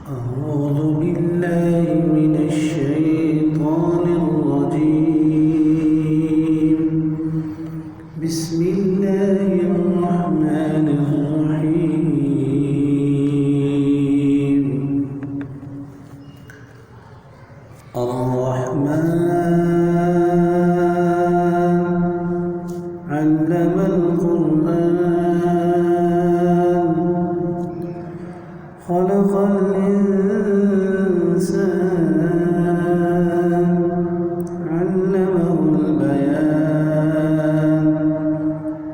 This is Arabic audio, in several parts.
أعوذ بالله من الشيطان الرجيم. بسم الله الرحمن الرحيم. الرحمن علم القرآن خلق الإنسان علمه البيان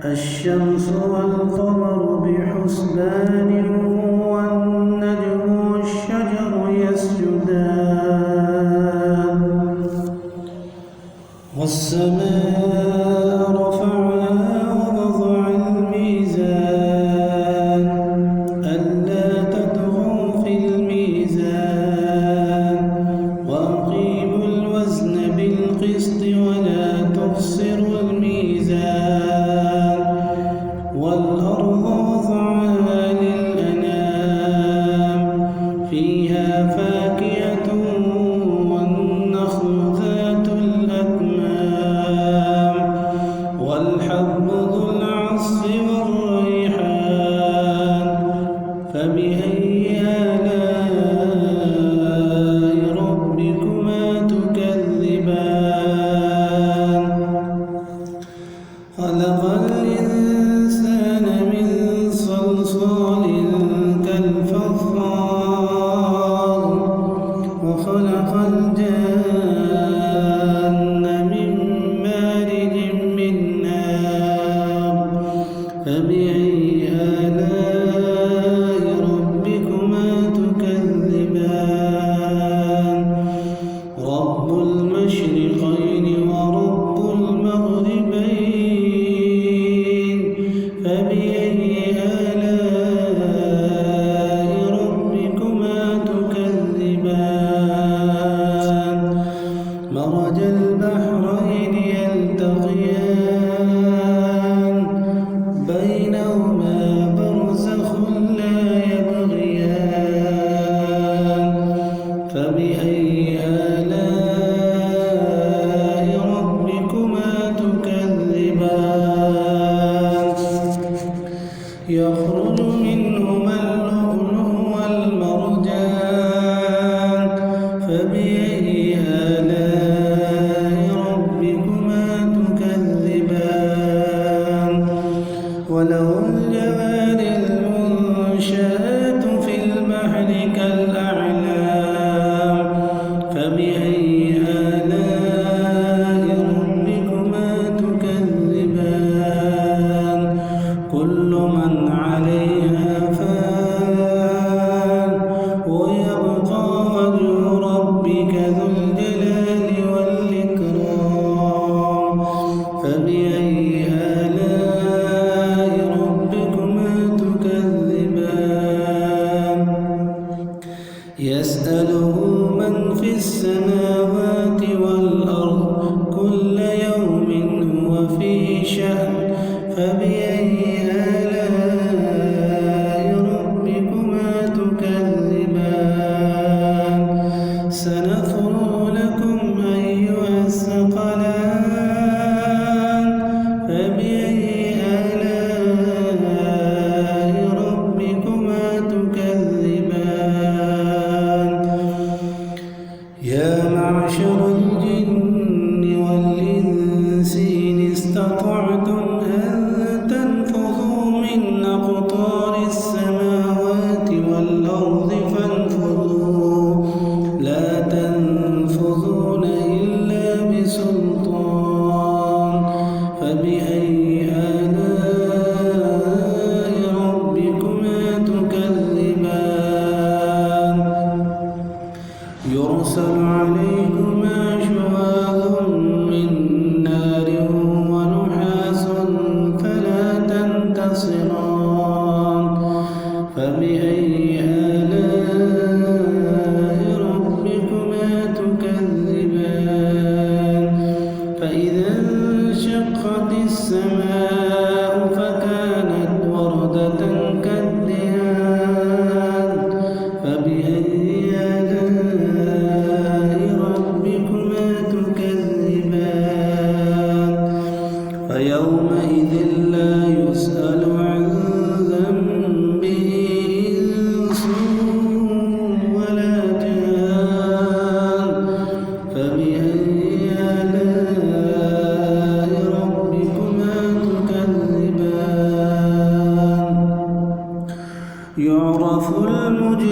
الشمس والقمر بحسبان والنجم والشجر يسجدان والسماء رفعها ووضع الميزان ألا تطغوا في الميزان وأقيموا الوزن بالقسط ولا تخسروا الميزان والأرض وضعها للأنام فيها فاكهة والنخل ذات الأكمام والحب ذو العصف والريحان فبأي آلاء ربكما تكذبان خلق الإنسان من صلصال كالفخار وخلق الجان من مارج من نار فبأي آلاء ربكما تكذبان رب المشرقين ورب المغربين فبأي آلاء ربكما تكذبان مرج البحرين يلتقيان بينهما برزخ لا يبغيان فبأي آلاء ربكما تكذبان يخرج منهما اللؤلؤ والمرجان فبأي آلاء ربكما تكذبان وله الجوار المنشآت في البحر كالأعلام فبأي آلاء ربكما تكذبان كل من عليها فان ويبقى وجه ربك ذو الجلال والإكرام فبأي آلاء ربكما تكذبان يسأله من في السماوات والأرض كل يوم هو في شأن فبأي آلاء ربكما تكذبان سنفرغ لكم أيها الثقلان فبأي آلاء ربكما تكذبان يا معشر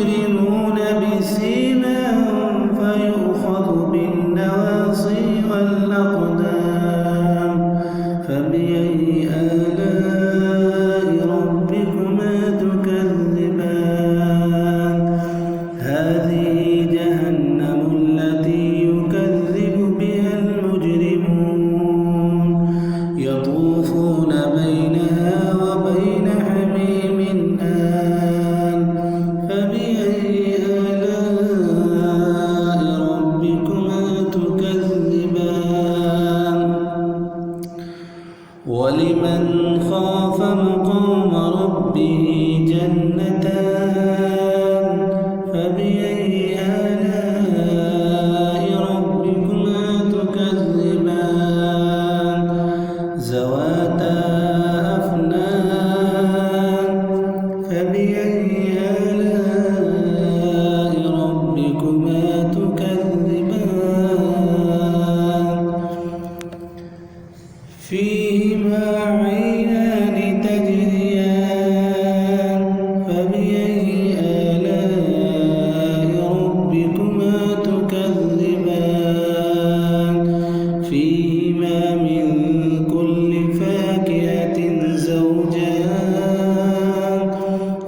المجرمون بسيماهم فيؤخذ بالنواصي والأقدام فبأي آلاء ربكما تكذبان هذه جهنم التي يكذب بها المجرمون يطوفون بينها وبين حميم آن فبأي آلاء ربكما تكذبان ولمن خاف مقام ربه جنتان فبأي آلاء ربكما تكذبان ذواتا أفنان فبأي آلاء ربكما تكذبان فيهما عينان تجريان فبأي آلاء ربكما تكذبان فيهما من كل فاكهة زوجان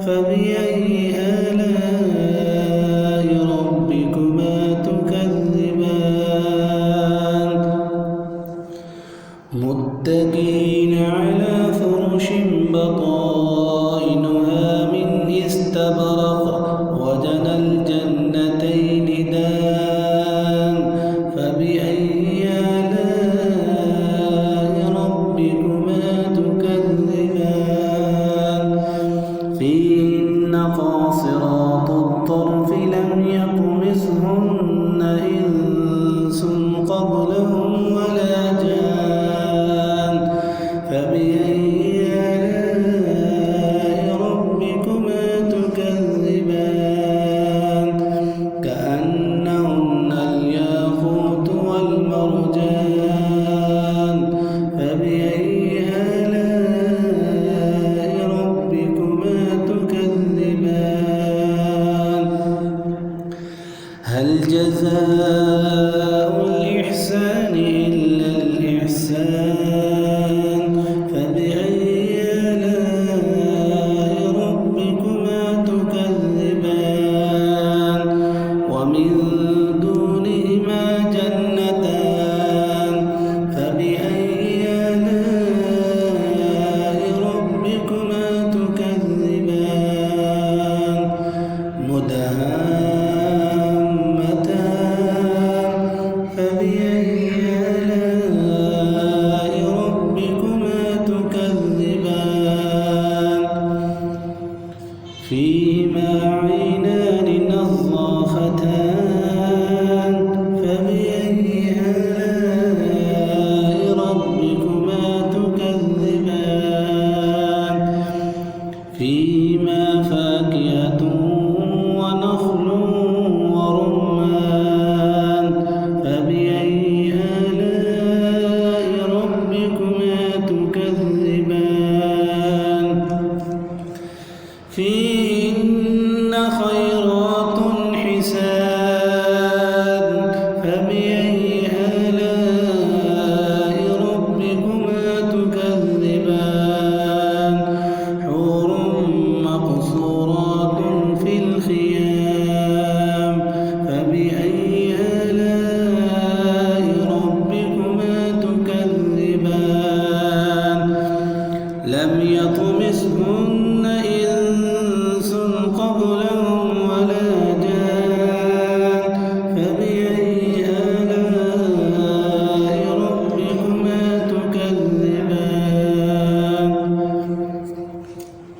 فبأي آلاء ربكما تكذبان متكئين على فرش بطائنها من استبرق وجنى الجنتين دان فبأي آلاء ربكما تكذبان فيهن قاصرات الطرف لم يطمثهن إنس قبلهم ولا جان فبأي آلاء ربكما تكذبان كأنهن الياقوت والمرجان فبأي آلاء ربكما تكذبان هل جزاء الإحسان إلا الإحسان فبأي آلاء ربكما تكذبان ومن دونهما جنتان فبأي آلاء ربكما تكذبان مدهامتان فبأي آلاء ربكما تكذبان فيهما عينان نضاختان فبأي آلاء ربكما تكذبان فيهما فاكهة ونخل ورمان فبأي آلاء ربكما تكذبان فيهن خيرات حسان فبأي آلاء ربكما تكذبان حور مقصورات في الخيام فبأي آلاء ربكما تكذبان لم يطمثهن إنس قبلهم ولا جان فبأي آلاء ربكما تكذبان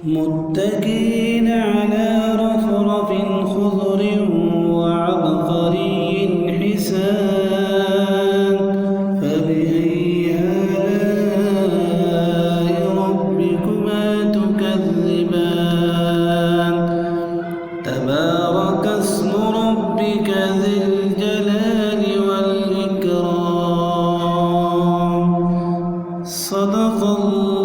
متكئين على رفرف خضر وعبقري حسان فبأي آلاء ربكما تكذبان تبارك اسم ربك ذي الجلال والإكرام صدق الله